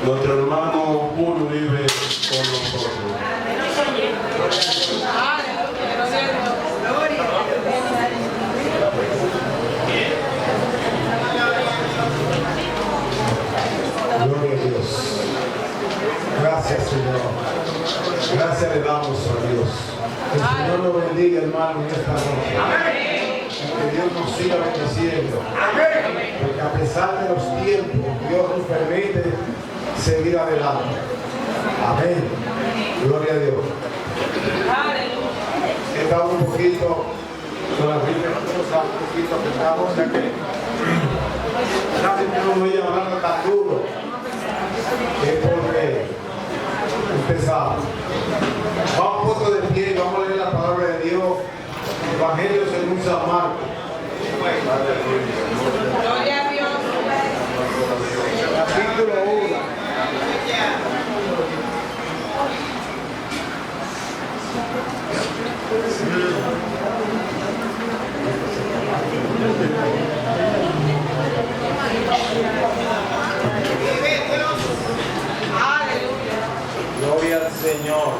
Nuestro hermano Julio vive con nosotros. Gloria a Dios. Gracias, Señor. Gracias le damos a Dios. Que el Señor nos bendiga, hermano, en esta noche. Que Dios nos siga bendiciendo. Porque a pesar de los tiempos, Dios nos permite seguir adelante. Amén. Gloria a Dios. He estado un poquito con la primera cosa, un poquito apretado, o sea que casi no me voy a hablar tan duro. Es porque empezamos. Vamos un poco de pie y vamos a leer la palabra de Dios. Evangelio según San Marcos. Gloria a Dios. Capítulo 1. Gloria al Señor.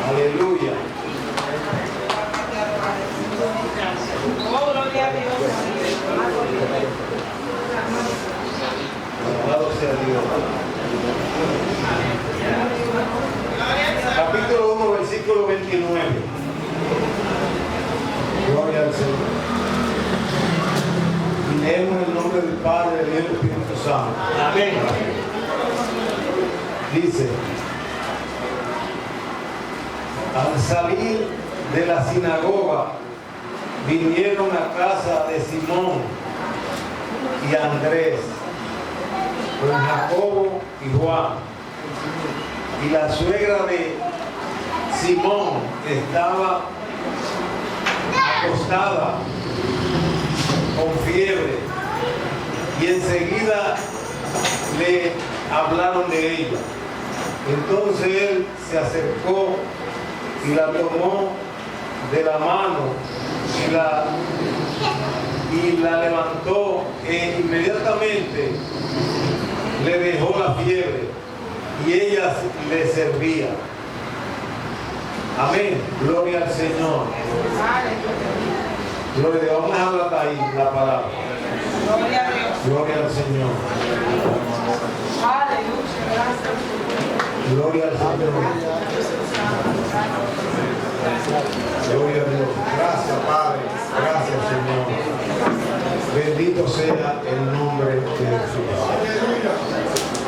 Aleluya. Oh, gloria a Dios. Alabado sea Dios. Capítulo 1, versículo 29. Gloria al Señor. Y leemos en el nombre del Padre, del Hijo y del Espíritu Santo. Amén. Dice: al salir de la sinagoga, vinieron a casa de Simón y Andrés, con Jacobo y Juan. Y la suegra de Simón estaba acostada con fiebre, y enseguida le hablaron de ella. Entonces él se acercó y la tomó de la mano y la levantó, e inmediatamente le dejó la fiebre y ella le servía. Amén. Gloria al Señor. Gloria a Dios. Vamos a hablar ahí la palabra. Gloria a Dios. Gloria al Señor. Aleluya. Gloria al Señor. Gloria a Dios. Gracias, Padre. Gracias, Señor. Bendito sea el nombre de Jesús.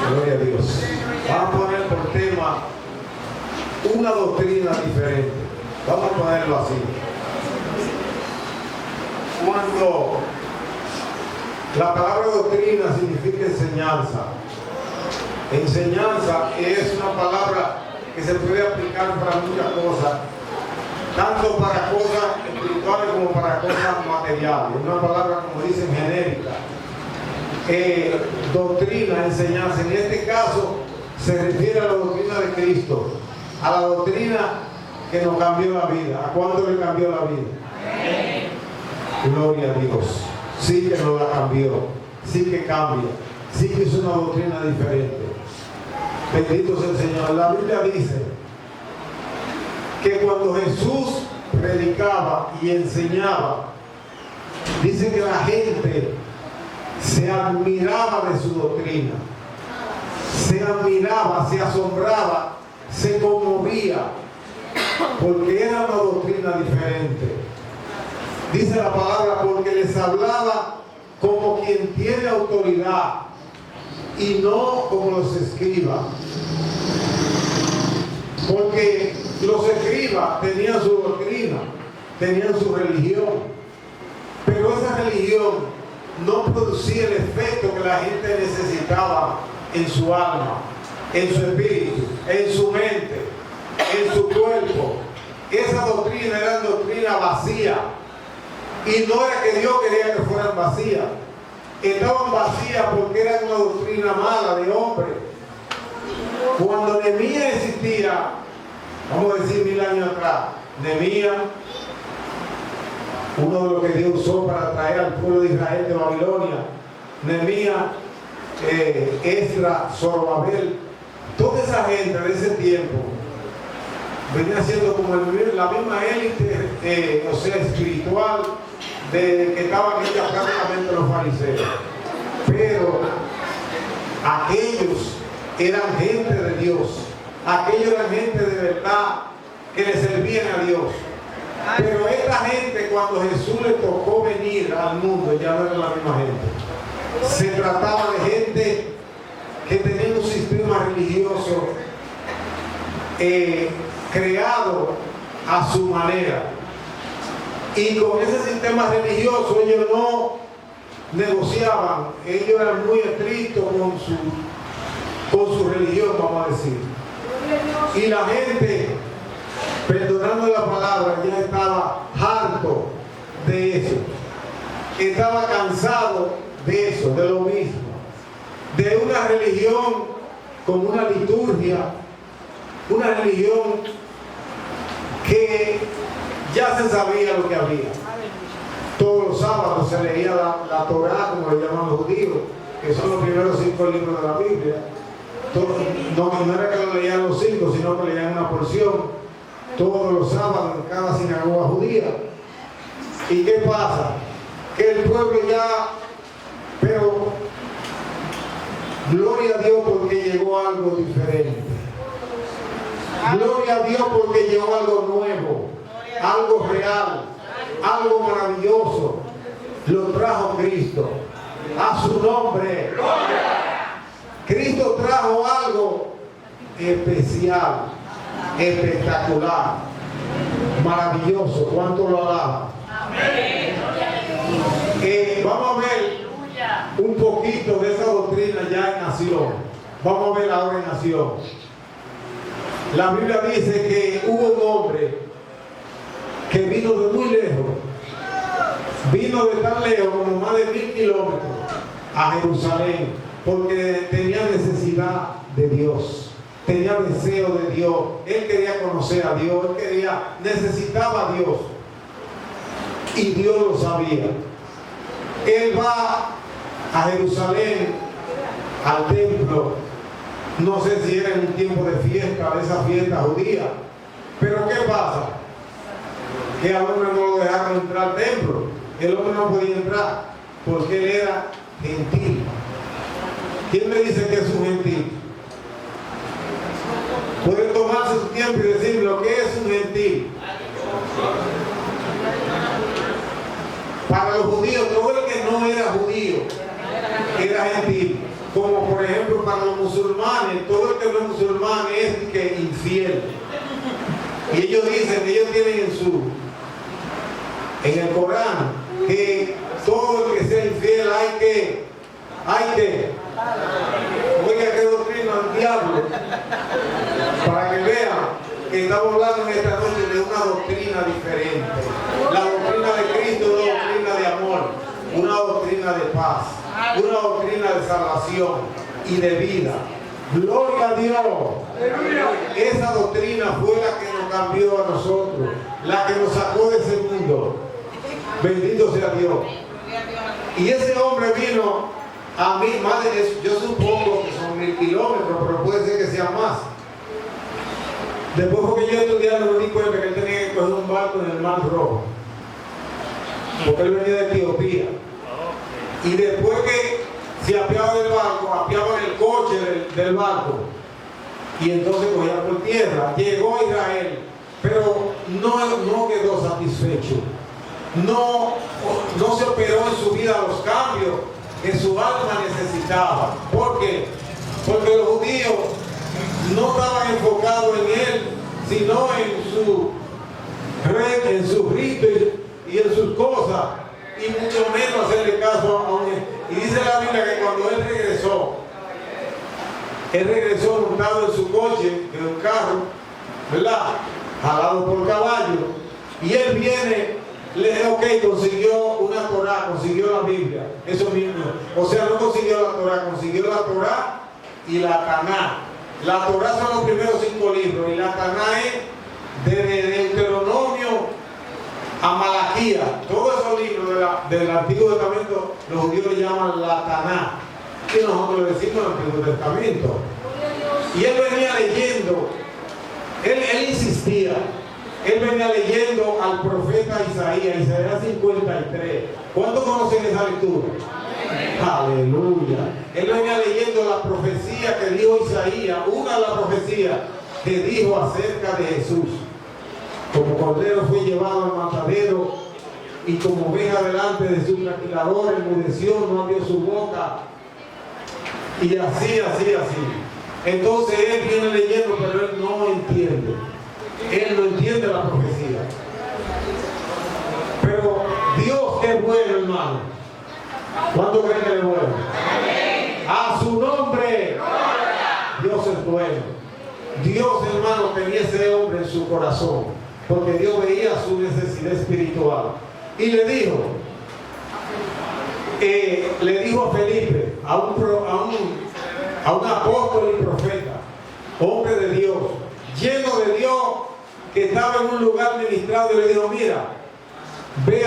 Gloria a Dios. Vamos a poner por tema una doctrina diferente. Vamos a ponerlo así. Cuando la palabra doctrina significa enseñanza. Enseñanza es una palabra que se puede aplicar para muchas cosas, tanto para cosas espirituales como para cosas materiales. Es una palabra, como dicen, genérica. Doctrina, enseñanza. En este caso se refiere a la doctrina de Cristo, a la doctrina que nos cambió la vida. ¿A cuánto le cambió la vida? Amén. Gloria a Dios. Sí que nos la cambió, sí que cambia, sí que es una doctrina diferente. Bendito sea el Señor. La Biblia dice que cuando Jesús predicaba y enseñaba, dice que la gente se admiraba de su doctrina, se admiraba, se asombraba, se conmovía, porque era una doctrina diferente. Dice la palabra, porque les hablaba como quien tiene autoridad y no como los escribas. Porque los escribas tenían su doctrina, tenían su religión, pero esa religión no producía el efecto que la gente necesitaba en su alma, en su espíritu, en su mente, en su cuerpo. Esa doctrina era doctrina vacía, y no era que Dios quería que fueran vacías, estaban vacías porque era una doctrina mala de hombre. Cuando Nehemías existía, vamos a decir 1000 años atrás, Nehemías, uno de los que Dios usó para traer al pueblo de Israel de Babilonia, Nehemías, Esdras, Zorobabel, toda esa gente de ese tiempo venía siendo como la misma élite, o sea, espiritual, de que estaban hechas prácticamente los fariseos. Pero aquellos eran gente de Dios, aquellos eran gente de verdad que le servían a Dios. Pero esta gente, cuando Jesús le tocó venir al mundo, ya no era la misma gente. Se trataba de gente que tenía un sistema religioso creado a su manera. Y con ese sistema religioso ellos no negociaban, ellos eran muy estrictos con su religión, vamos a decir. Y la gente, perdonando la palabra, ya estaba harto de eso. Estaba cansado de eso, de lo mismo. De una religión con una liturgia, una religión que ya se sabía lo que había. Todos los sábados se leía la Torá, como le llaman los judíos, que son los primeros 5 libros de la Biblia. No era que lo leían los 5, sino que leían una porción todos los sábados en cada sinagoga judía. ¿Y qué pasa? Que el pueblo ya, pero gloria a Dios porque llegó algo diferente. Gloria a Dios porque llegó algo nuevo, algo real, algo maravilloso. Lo trajo Cristo. A su nombre. Cristo trajo algo especial, espectacular, maravilloso. ¿Cuánto lo alaba? Vamos a ver un poquito de esa doctrina ya en acción. Vamos a ver ahora en acción. La Biblia dice que hubo un hombre que vino de muy lejos, vino de tan lejos como más de 1000 kilómetros a Jerusalén, porque tenía necesidad de Dios, tenía deseo de Dios, él quería conocer a Dios, necesitaba a Dios, y Dios lo sabía. Él va a Jerusalén, al templo. No sé si era en un tiempo de fiesta, de esa fiesta judía. Pero ¿qué pasa? Que al hombre no lo dejaron entrar al templo. El hombre no podía entrar porque él era gentil. ¿Quién me dice que es un gentil? Puede tomarse su tiempo y decir lo que es un gentil. Para los judíos, todo el que no era judío era gentil. Como por ejemplo para los musulmanes, todo el que no es musulmán es que infiel. Y ellos dicen, ellos tienen en el Corán, que todo el que sea infiel hay que, oiga qué doctrina del diablo, para que vean que estamos hablando en esta noche de una doctrina diferente. La doctrina de Cristo es una doctrina de amor, una doctrina de paz, una doctrina de salvación y de vida. Gloria a Dios. Esa doctrina fue la que nos cambió a nosotros, la que nos sacó de ese mundo. Bendito sea Dios. Y ese hombre vino a mí, más de eso, yo supongo que son 1000 kilómetros, pero puede ser que sea más. Después porque yo estudiando me di cuenta que él tenía que coger un barco en el Mar Rojo, porque él venía de Etiopía. Y después que se apeaba del barco, apeaba en el coche del barco, y entonces cogía por tierra. Llegó a Israel, pero no quedó satisfecho. No se operó en su vida los cambios que su alma necesitaba. ¿Por qué? Porque los judíos no estaban enfocados en él, sino en su rito y en sus cosas, y mucho menos hacerle caso a un. Y dice la Biblia que cuando él regresó montado en su coche, en un carro, ¿verdad? Jalado por caballo, y él viene. Consiguió una Torá, consiguió la Biblia, eso mismo. O sea, no consiguió la Torá, consiguió la Torá y la Taná. La Torá son los primeros 5 libros y la Taná es desde Deuteronomio a Malaquías. Todos esos libros del Antiguo Testamento, los judíos le llaman la Taná, y nosotros le decimos el Antiguo Testamento. Y él venía leyendo, él insistía, él venía leyendo al profeta Isaías 53. ¿Cuántos conocen esa lectura? Aleluya. Él venía leyendo la profecía que dijo Isaías, una de las profecías que dijo acerca de Jesús. Como cordero fue llevado al matadero y como oveja delante de su trasquilador, enmudeció, no abrió su boca. Y así. Entonces él viene leyendo, pero él no entiende. Él no entiende la profecía. Pero Dios es bueno, hermano. ¿Cuánto creen que es bueno? A su nombre. Dios es bueno. Dios, hermano, tenía ese hombre en su corazón, porque Dios veía su necesidad espiritual. Y le dijo a Felipe, a un apóstol y profeta, hombre de Dios, lleno de Dios, que estaba en un lugar ministrado, y le dijo: mira, ve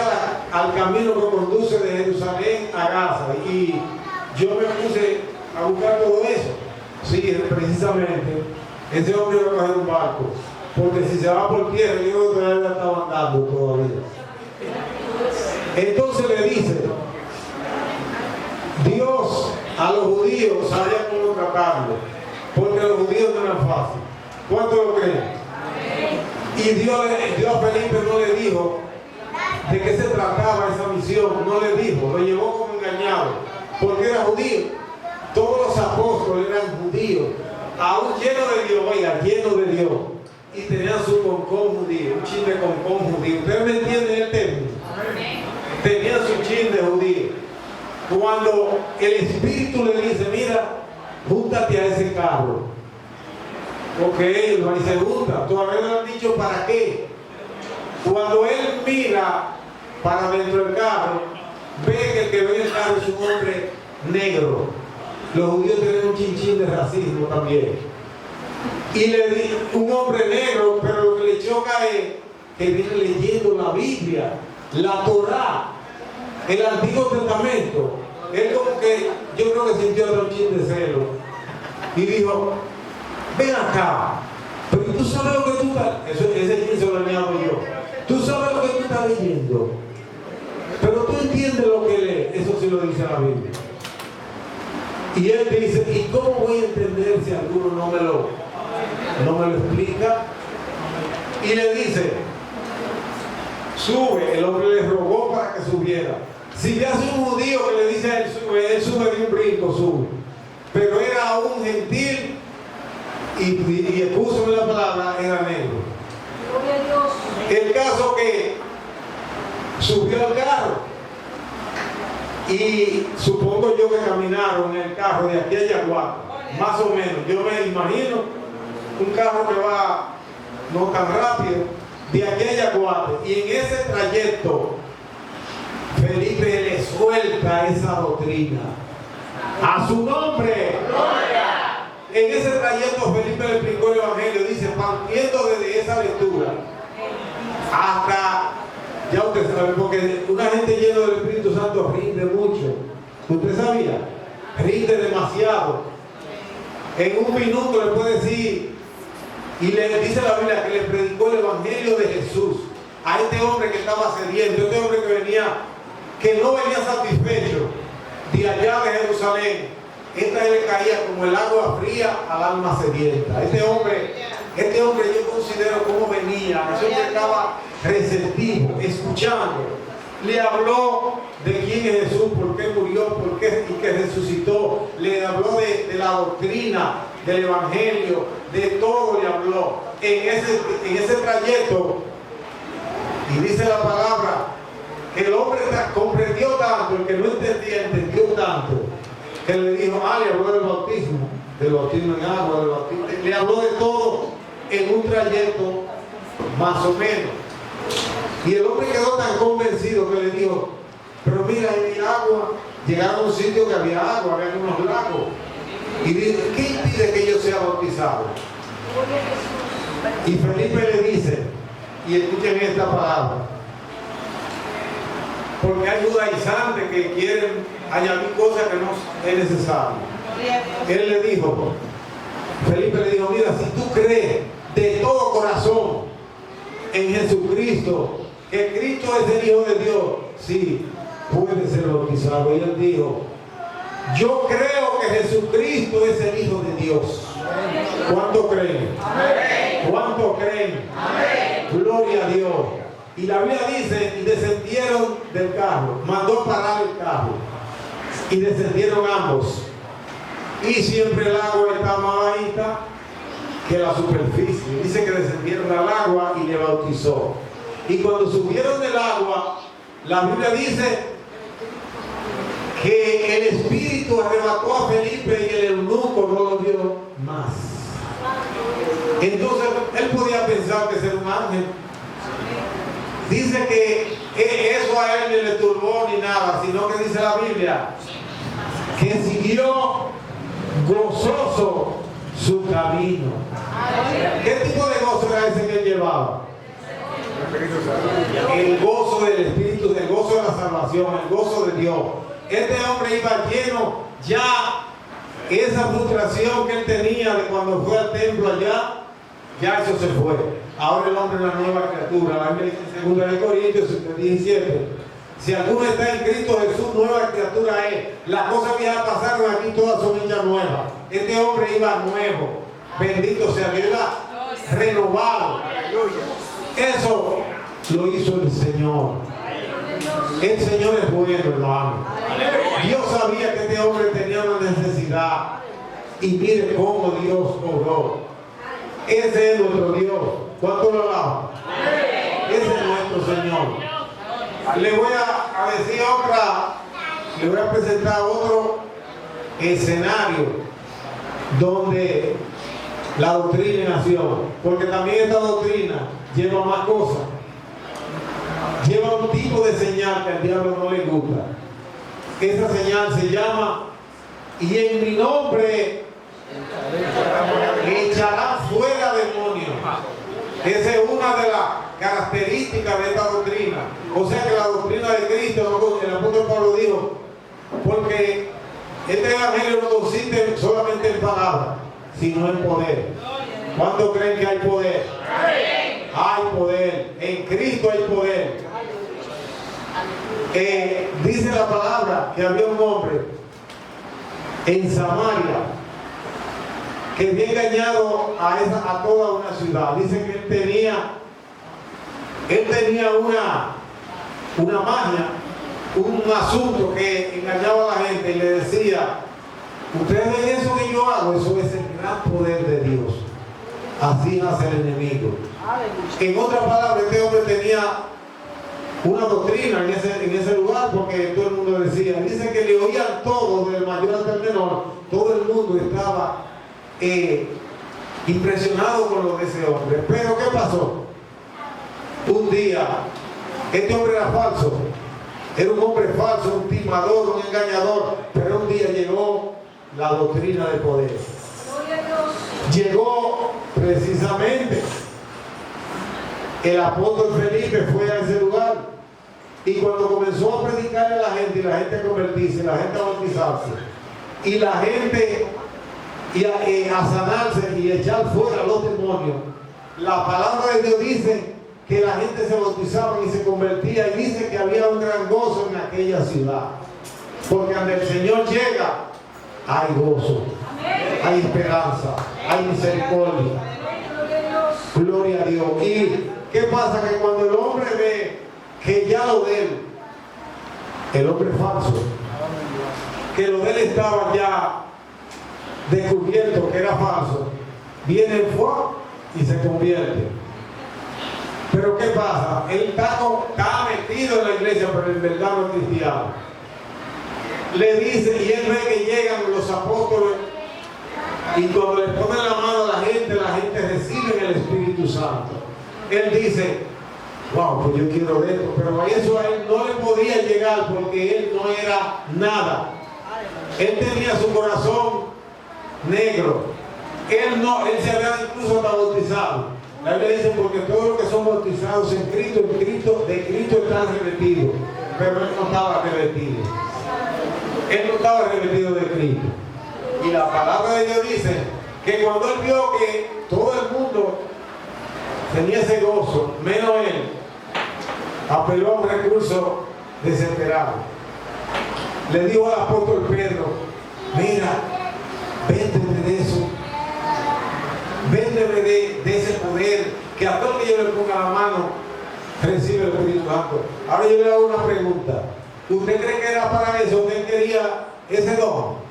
al camino que conduce de Jerusalén a Gaza. Y yo me puse a buscar todo eso. Sí, precisamente, ese hombre va a coger un barco, porque si se va por tierra, yo todavía estaba andando todavía. Entonces le dice, Dios a los judíos sabía cómo tratarlo, porque los judíos no eran fáciles. ¿Cuántos lo creen? Y Dios a Felipe no le dijo de qué se trataba esa misión, no le dijo, lo llevó como engañado, porque era judío. Todos los apóstoles eran judíos, aún llenos de Dios, oiga, llenos de Dios, y tenían su concón judío, un chin de concón judío. ¿Ustedes me entienden el término? Tenían su chin de judío. Cuando el Espíritu le dice: mira, júntate a ese carro, ok, él se junta. Todavía no le han dicho para qué. Cuando él mira para dentro del carro, ve que el que ve el carro es un hombre negro. Los judíos tienen un chinchín de racismo también. Y le di un hombre negro, pero lo que le choca es que viene leyendo la Biblia, la Torá, el Antiguo Testamento. Él como que, yo creo que sintió otro chin de celo. Y dijo: ven acá, pero tú sabes lo que tú estás, ese chin se lo añado yo. Tú sabes lo que tú estás leyendo, pero tú entiendes lo que lees. Eso sí lo dice la Biblia. Y él dice: ¿y cómo voy a entender si alguno no me lo explica? Y le dice: sube. El hombre le rogó para que subiera. Si ya es un judío que le dice a él sube de un brinco, sube. Pero era un gentil y escúchame la palabra, era negro. El caso que subió al carro. Y supongo yo que caminaron en el carro de aquí a Yaguato, más o menos. Yo me imagino un carro que va no tan rápido, de aquí a Yaguato. Y en ese trayecto, Felipe le suelta esa doctrina. A su nombre. ¡Gloria! En ese trayecto Felipe le explicó el Evangelio. Dice, partiendo desde esa lectura hasta... Ya usted sabe, porque una gente llena del Espíritu Santo rinde mucho. ¿Usted sabía? Rinde demasiado. En un minuto le puede decir, y le dice la Biblia que le predicó el Evangelio de Jesús a este hombre que estaba sediento, este hombre que no venía satisfecho de allá de Jerusalén. Esta le caía como el agua fría al alma sedienta. Este hombre yo considero cómo venía. Ese hombre estaba receptivo, escuchando. Le habló de quién es Jesús, por qué murió, por qué y que resucitó. Le habló de la doctrina, del Evangelio, de todo le habló. En ese trayecto, y dice la palabra, que el hombre comprendió tanto, el que no entendía, entendió tanto, que le dijo, le habló del bautismo en agua, del bautismo, le habló de todo en un trayecto más o menos. Y el hombre quedó tan convencido que le dijo, pero mira, hay agua. Llegaron a un sitio que había agua, había unos lagos. Y dice, ¿qué impide que yo sea bautizado? Y Felipe le dice, y escuchen esta palabra, Porque hay judaizantes que quieren añadir cosas que no es necesario. Gloria a Dios. Él le dijo, Felipe le dijo, mira, si tú crees de todo corazón en Jesucristo, que Cristo es el Hijo de Dios, sí, puede ser bautizado. Y él dijo, yo creo que Jesucristo es el Hijo de Dios. ¿Cuánto creen? ¿Cuánto creen? Gloria a Dios. Y la Biblia dice, y descendieron del carro, mandó parar el carro, y descendieron ambos. Y siempre el agua está más bajita que la superficie. Dice que descendieron al agua y le bautizó. Y cuando subieron del agua, la Biblia dice que el Espíritu arrebató a Felipe y el eunuco no lo vio más. Entonces él podía pensar que era un ángel. Dice que eso a él ni le turbó ni nada, sino que dice la Biblia que siguió gozoso su camino. ¿Qué tipo de gozo era ese que él llevaba? El gozo del Espíritu, el gozo de la salvación, el gozo de Dios. Este hombre iba lleno, ya esa frustración que él tenía de cuando fue al templo allá, ya eso se fue. Ahora el hombre es una nueva criatura. La Biblia dice en 2 Corintios 17, si alguno está en Cristo Jesús, nueva criatura es. Las cosas viejas pasaron, aquí todas son hechas nuevas. Este hombre iba nuevo, bendito sea Dios, iba renovado. Eso lo hizo el Señor. El Señor es bueno, hermano. Dios sabía que este hombre tenía una necesidad. Y mire cómo Dios obró. Ese es nuestro Dios. ¿Cuánto lo alabamos? Ese es nuestro Señor. Le voy a decir le voy a presentar otro escenario donde la doctrina nació. Porque también esta doctrina lleva más cosas. Lleva un tipo de señal que al diablo no le gusta. Esa señal se llama, y en mi nombre echarán fuera demonios. Esa es una de las características de esta doctrina. O sea que la doctrina de Cristo, el apóstol Pablo dijo, porque este evangelio no consiste solamente en palabras, sino en poder. ¿Cuántos creen que hay poder? Hay poder. En Cristo hay poder. Dice la palabra que había un hombre en Samaria que había engañado a toda una ciudad. Dice que él tenía una magia, un asunto que engañaba a la gente y le decía, ustedes ven eso que yo hago, eso es el gran poder de Dios. Así nace el enemigo. En otras palabras, este hombre tenía una doctrina en ese lugar, porque todo el mundo decía, dice que le oían todos, del mayor hasta el menor, todo el mundo estaba impresionado con lo de ese hombre. Pero ¿qué pasó? Un día, este hombre era falso, era un hombre falso, un timador, un engañador, pero un día llegó la doctrina de poder. Llegó precisamente el apóstol Felipe, fue a ese lugar, y cuando comenzó a predicarle a la gente, y la gente a convertirse, la gente a bautizarse, y la gente a sanarse y echar fuera los demonios, la palabra de Dios dice que la gente se bautizaba y se convertía, y dice que había un gran gozo en aquella ciudad, porque cuando el Señor llega hay gozo, hay esperanza, hay misericordia. Gloria a Dios. ¿Y qué pasa? Que cuando el hombre ve que ya lo de él, el hombre falso, que lo de él estaba ya descubierto que era falso, viene el fuego y se convierte. Pero ¿qué pasa? Él está metido en la iglesia, pero en verdad no es cristiano. Le dice, y él ve que llegan los apóstoles, y cuando le ponen la mano a la gente recibe el Espíritu Santo. Él dice, wow, pues yo quiero de esto, pero a eso a él no le podía llegar porque él no era nada. Él tenía su corazón negro. Él se había incluso hasta bautizado. La Biblia dice, porque todos los que son bautizados en Cristo, de Cristo están revestidos. pero él no estaba revestido. Él no estaba revestido de Cristo. Y la palabra de Dios dice que cuando él vio que todo el mundo tenía ese gozo, menos él, apeló a un recurso desesperado. Le dijo al apóstol Pedro: mira, véndeme de eso, véndeme de ese poder, que a todo que yo le ponga la mano recibe el Espíritu Santo. Ahora yo le hago una pregunta: ¿usted cree que era para eso? ¿Usted quería ese don?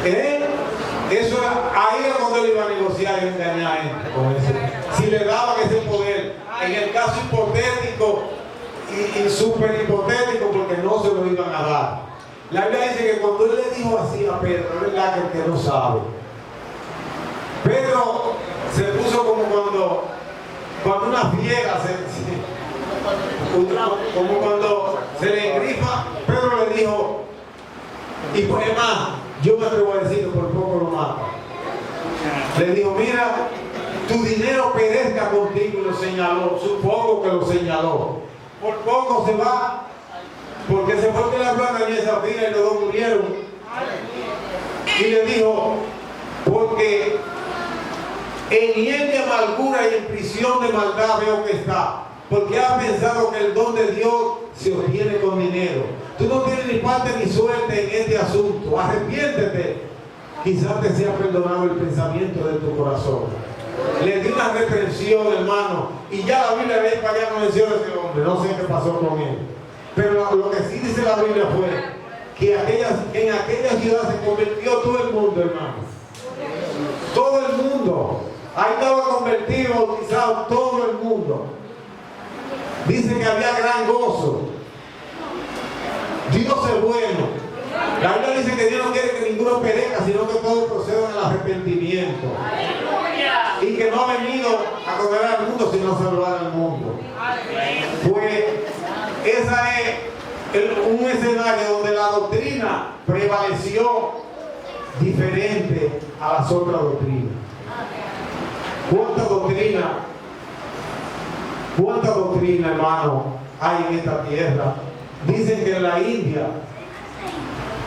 Eso era, ahí era cuando él iba a negociar y engañar a gente con eso. Si le daban ese poder, en el caso hipotético y súper hipotético, porque no se lo iban a dar. La Biblia dice que cuando él le dijo así a Pedro, es verdad que el que no sabe, Pedro se puso como cuando una fiera como cuando se le engrifa. Pedro le dijo, y por demás, yo me atrevo a decir que por poco lo mata. Le dijo: mira, tu dinero perezca contigo, y lo señaló. Supongo que lo señaló. Por poco se va, porque se fue que le habló a Ananías y Zafira y los dos murieron. Y le dijo: porque en hiel de amargura y en prisión de maldad veo que está, porque ha pensado que el don de Dios se obtiene con dinero. Tú no tienes ni parte ni suerte en este asunto. Arrepiéntete, quizás te sea perdonado el pensamiento de tu corazón. Le dio una reprensión, hermano, y ya la Biblia de para allá no menciona a ese hombre. No sé qué pasó con él, pero lo que sí dice la Biblia fue que en aquella ciudad se convirtió todo el mundo, hermano. Todo el mundo. Ahí estaba convertido, bautizado todo el mundo. Dice que había gran gozo. Dios es bueno. La Biblia dice que Dios no quiere que ninguno perezca, sino que todos procedan al arrepentimiento. Y que no ha venido a condenar al mundo, sino a salvar al mundo. Pues esa es un escenario donde la doctrina prevaleció diferente a las otras doctrinas. ¿Cuánta doctrina, hermano, hay en esta tierra? Dicen que en la India,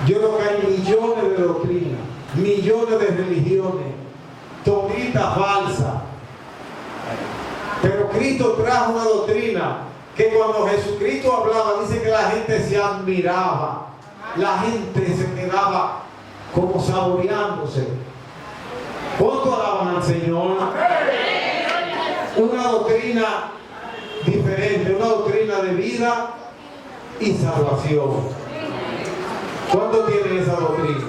yo creo que hay millones de doctrinas, millones de religiones, toditas falsas. Pero Cristo trajo una doctrina que cuando Jesucristo hablaba, dice que la gente se admiraba, la gente se quedaba como saboreándose. ¿Cuánto alaban al Señor? Una doctrina diferente, una doctrina de vida y salvación. ¿Cuánto tiene esa doctrina?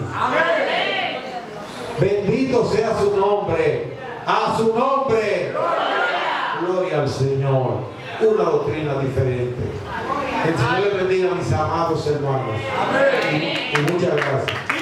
Bendito sea su nombre. A su nombre. Gloria al Señor. Una doctrina diferente. Que el Señor le bendiga a mis amados hermanos. Y muchas gracias.